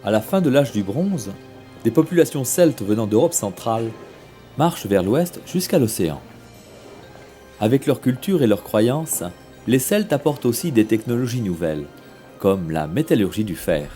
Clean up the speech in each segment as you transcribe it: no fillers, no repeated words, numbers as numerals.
À la fin de l'âge du bronze, des populations celtes venant d'Europe centrale marchent vers l'ouest jusqu'à l'océan. Avec leur culture et leurs croyances, les Celtes apportent aussi des technologies nouvelles, comme la métallurgie du fer.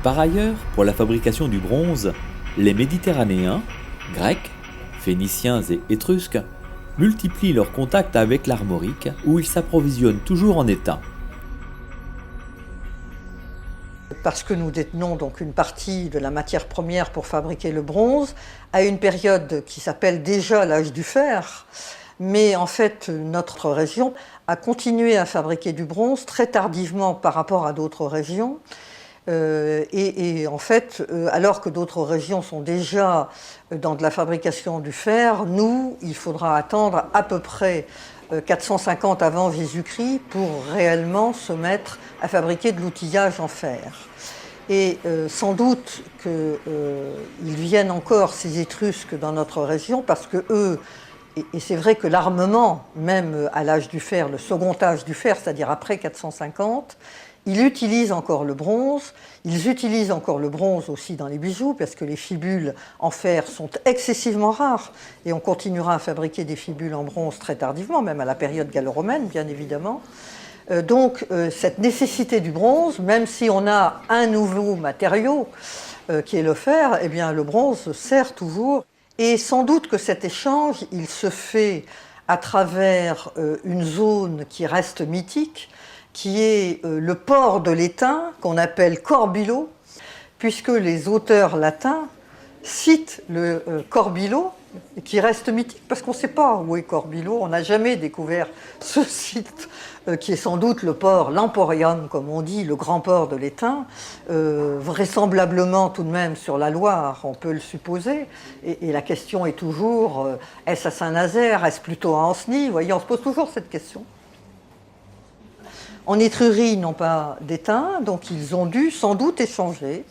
Par ailleurs, pour la fabrication du bronze, les Méditerranéens, Grecs, Phéniciens et Étrusques, multiplient leurs contacts avec l'Armorique, où ils s'approvisionnent toujours en étain. Parce que nous détenons donc une partie de la matière première pour fabriquer le bronze, à une période qui s'appelle déjà l'âge du fer, mais en fait notre région a continué à fabriquer du bronze très tardivement par rapport à d'autres régions. Et en fait, alors que d'autres régions sont déjà dans de la fabrication du fer, nous, il faudra attendre à peu près 450 avant Jésus-Christ pour réellement se mettre à fabriquer de l'outillage en fer. Et sans doute qu'ils viennent encore, ces Étrusques, dans notre région, parce que eux, et c'est vrai que l'armement, même à l'âge du fer, le second âge du fer, c'est-à-dire après 450, ils utilisent encore le bronze. Ils utilisent encore le bronze aussi dans les bijoux, parce que les fibules en fer sont excessivement rares. Et on continuera à fabriquer des fibules en bronze très tardivement, même à la période gallo-romaine, bien évidemment. Donc, cette nécessité du bronze, même si on a un nouveau matériau, qui est le fer, eh bien, le bronze sert toujours. Et sans doute que cet échange, il se fait à travers une zone qui reste mythique, qui est le port de l'étain, qu'on appelle Corbillo, puisque les auteurs latins citent le Corbillo, qui reste mythique, parce qu'on ne sait pas où est Corbillo, on n'a jamais découvert ce site, qui est sans doute le port, l'Emporium, comme on dit, le grand port de l'étain, vraisemblablement tout de même sur la Loire, on peut le supposer, et la question est toujours, est-ce à Saint-Nazaire, est-ce plutôt à Ancenis? Vous voyez, on se pose toujours cette question. En Étrurie, ils n'ont pas d'étain, donc ils ont dû sans doute échanger,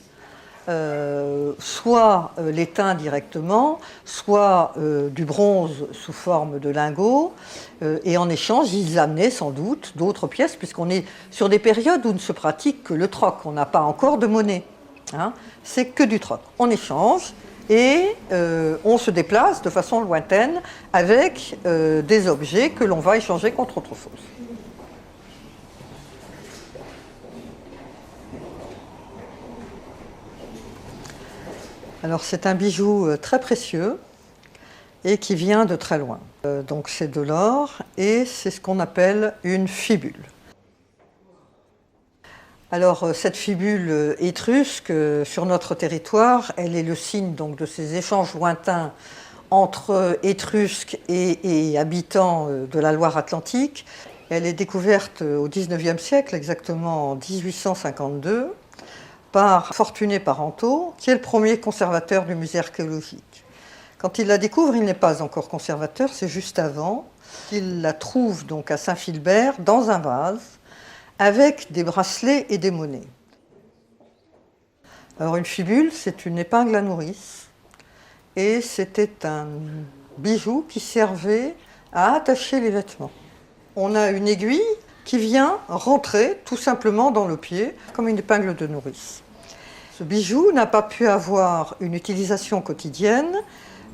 soit l'étain directement, soit du bronze sous forme de lingots, et en échange, ils amenaient sans doute d'autres pièces, puisqu'on est sur des périodes où ne se pratique que le troc, on n'a pas encore de monnaie, hein, c'est que du troc. On échange et on se déplace de façon lointaine avec des objets que l'on va échanger contre autre chose. Alors c'est un bijou très précieux et qui vient de très loin. Donc c'est de l'or et c'est ce qu'on appelle une fibule. Alors cette fibule étrusque sur notre territoire, elle est le signe donc de ces échanges lointains entre Étrusques et habitants de la Loire-Atlantique. Elle est découverte au XIXe siècle, exactement en 1852. Par Fortuné Parenteau, qui est le premier conservateur du musée archéologique. Quand il la découvre, il n'est pas encore conservateur, c'est juste avant. Il la trouve donc à Saint-Philbert, dans un vase, avec des bracelets et des monnaies. Alors une fibule, c'est une épingle à nourrice, et c'était un bijou qui servait à attacher les vêtements. On a une aiguille qui vient rentrer tout simplement dans le pied, comme une épingle de nourrice. Ce bijou n'a pas pu avoir une utilisation quotidienne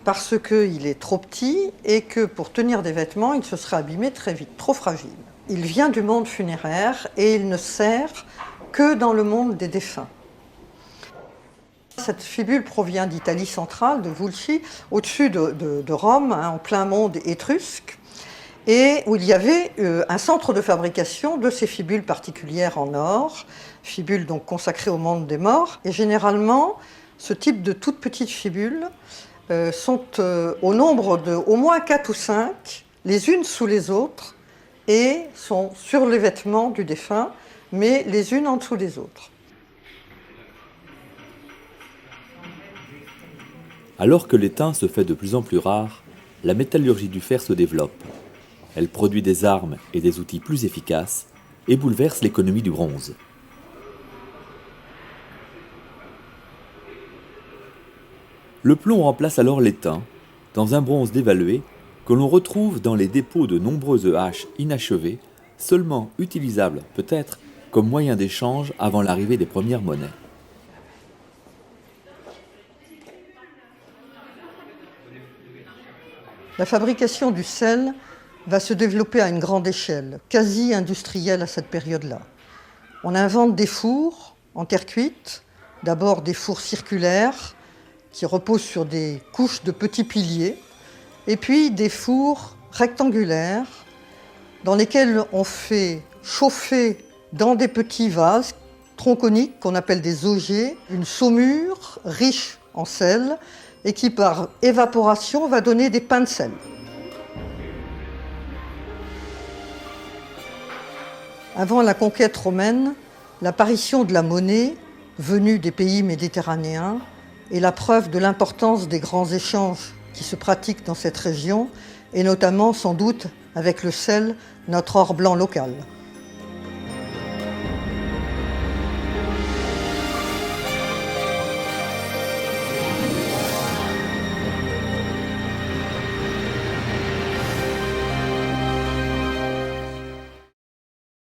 parce qu'il est trop petit et que pour tenir des vêtements, il se serait abîmé très vite, trop fragile. Il vient du monde funéraire et il ne sert que dans le monde des défunts. Cette fibule provient d'Italie centrale, de Vulci, au-dessus de Rome, hein, en plein monde étrusque, et où il y avait un centre de fabrication de ces fibules particulières en or, fibules donc consacrées au monde des morts. Et généralement, ce type de toutes petites fibules sont au nombre de au moins 4 ou 5, les unes sous les autres, et sont sur les vêtements du défunt, mais les unes en dessous des autres. Alors que l'étain se fait de plus en plus rare, la métallurgie du fer se développe. Elle produit des armes et des outils plus efficaces et bouleverse l'économie du bronze. Le plomb remplace alors l'étain dans un bronze dévalué que l'on retrouve dans les dépôts de nombreuses haches inachevées, seulement utilisables peut-être comme moyen d'échange avant l'arrivée des premières monnaies. La fabrication du sel va se développer à une grande échelle, quasi industrielle à cette période-là. On invente des fours en terre cuite, d'abord des fours circulaires qui reposent sur des couches de petits piliers, et puis des fours rectangulaires dans lesquels on fait chauffer dans des petits vases tronconiques qu'on appelle des ogées, une saumure riche en sel et qui par évaporation va donner des pains de sel. Avant la conquête romaine, l'apparition de la monnaie venue des pays méditerranéens est la preuve de l'importance des grands échanges qui se pratiquent dans cette région et notamment sans doute avec le sel, notre or blanc local.